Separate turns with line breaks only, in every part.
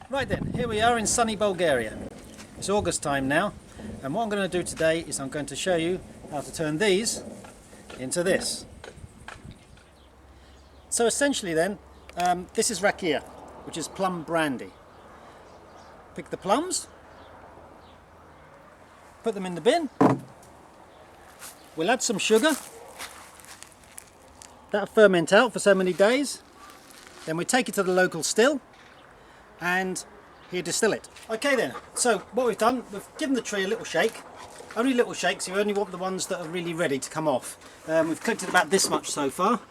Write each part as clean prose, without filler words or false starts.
Right then, here we are in sunny Bulgaria. It's August time now, and what I'm going to do today is I'm going to show you how to turn these into this. So essentially then, this is Rakia, which is plum brandy. Pick the plums, put them in the bin, we'll add some sugar, that'll ferment out for so many days, then we take it to the local still and here distill it. Okay then, so what we've done, we've given the tree a little shake, only little shakes, you only want the ones that are really ready to come off. We've collected about this much so far,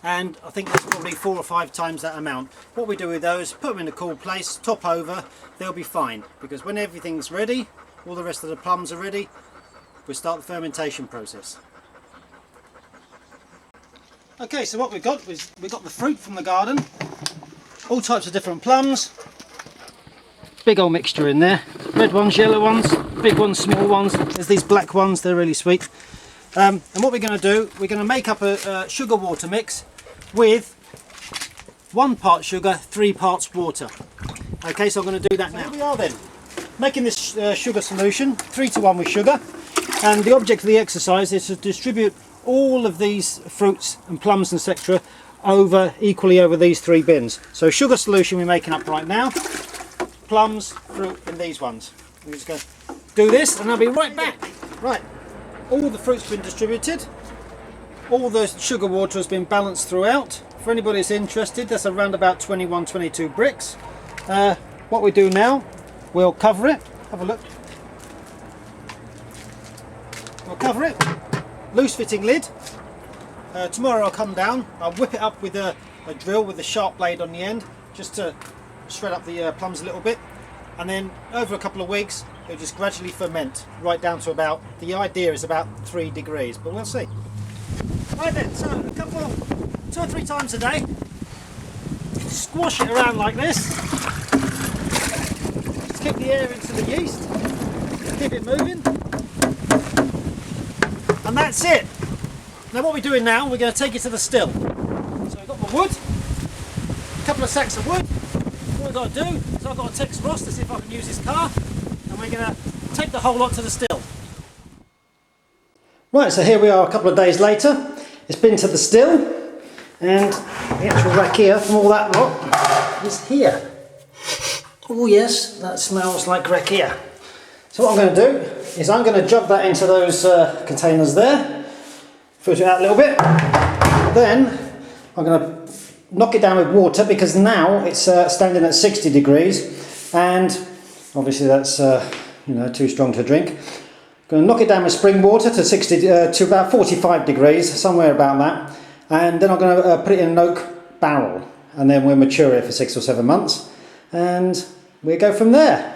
and I think there's probably 4 or 5 times that amount. What we do with those, put them in a cool place, top over, they'll be fine, because when everything's ready, all the rest of the plums are ready, we'll start the fermentation process. Okay, so what we've got is we've got the fruit from the garden, all types of different plums, big old mixture in there, red ones, yellow ones, big ones, small ones, there's these black ones, they're really sweet. And what we're going to do, we're going to make up a sugar water mix with 1 part sugar, 3 parts water. Okay, so I'm going to do that now. Here we are then, making this sugar solution, 3 to 1 with sugar, and the object of the exercise is to distribute all of these fruits and plums etc. equally over these 3 bins. So sugar solution we're making up right now, plums, fruit and these ones. We're just going to do this and I'll be right back. Right, all the fruit's been distributed, all the sugar water has been balanced throughout. For anybody that's interested, that's around about 21-22 bricks. What we do now, we'll cover it, have a look. We'll cover it, loose fitting lid. Tomorrow I'll come down, I'll whip it up with a drill with a sharp blade on the end, just to shred up the plums a little bit, and then over a couple of weeks it'll just gradually ferment right down to about, the idea is about 3 degrees, but we'll see. Right then, so a couple, 2 or 3 times a day, squash it around like this, just keep the air into the yeast, keep it moving, and that's it. Now what we're doing now, we're going to take it to the still. So we've got the wood, a couple of sacks of wood. What we've got to do is I've got to text Ross to see if I can use his car, and we're going to take the whole lot to the still. Right, so here we are a couple of days later. It's been to the still, and the actual rakia from all that lot is here. Oh yes, that smells like rakia. So what I'm going to do is I'm going to jog that into those containers there, filter it out a little bit, then I'm going to knock it down with water because now it's standing at 60 degrees and obviously that's too strong to drink. I'm going to knock it down with spring water to to about 45 degrees, somewhere about that, and then I'm going to put it in an oak barrel and then we'll mature it for 6 or 7 months and we'll go from there.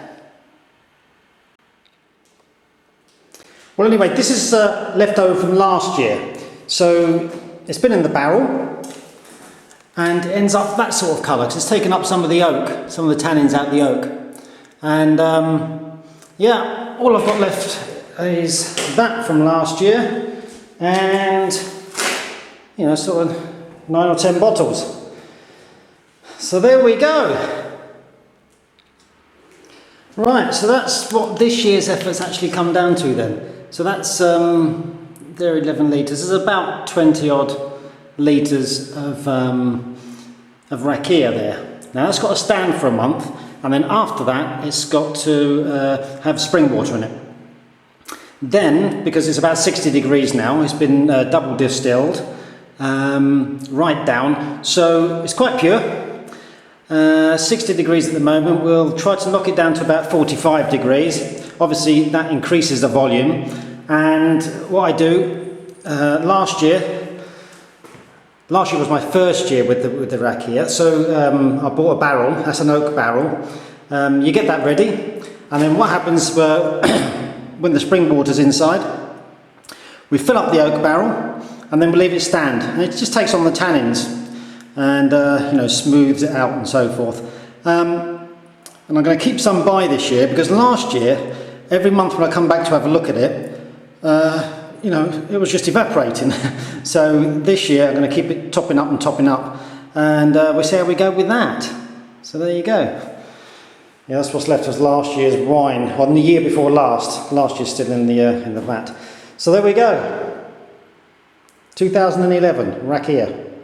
Well anyway, this is left over from last year. So it's been in the barrel and it ends up that sort of colour because it's taken up some of the oak, some of the tannins out of the oak. And yeah, all I've got left is that from last year and sort of 9 or 10 bottles. So there we go. Right, so that's what this year's efforts actually come down to then. So that's they're 11 litres. There's about 20 odd litres of rakia there. Now that's got to stand for a month, and then after that it's got to have spring water in it. Then, because it's about 60 degrees now, it's been double distilled right down, so it's quite pure. 60 degrees at the moment. We'll try to knock it down to about 45 degrees. Obviously that increases the volume, and what I do last year was my first year with the rakia, so I bought a barrel, that's an oak barrel. You get that ready, and then what happens when the spring water's inside, we fill up the oak barrel and then we leave it stand, and it just takes on the tannins and smooths it out and so forth. And I'm going to keep some by this year because last year, every month when I come back to have a look at it, it was just evaporating. So this year I'm going to keep it topping up, and we'll see how we go with that. So So there you go. Yeah, that's what's left of last year's wine, or the year before last. Last year's still in the vat. So there we go. 2011 Rakia.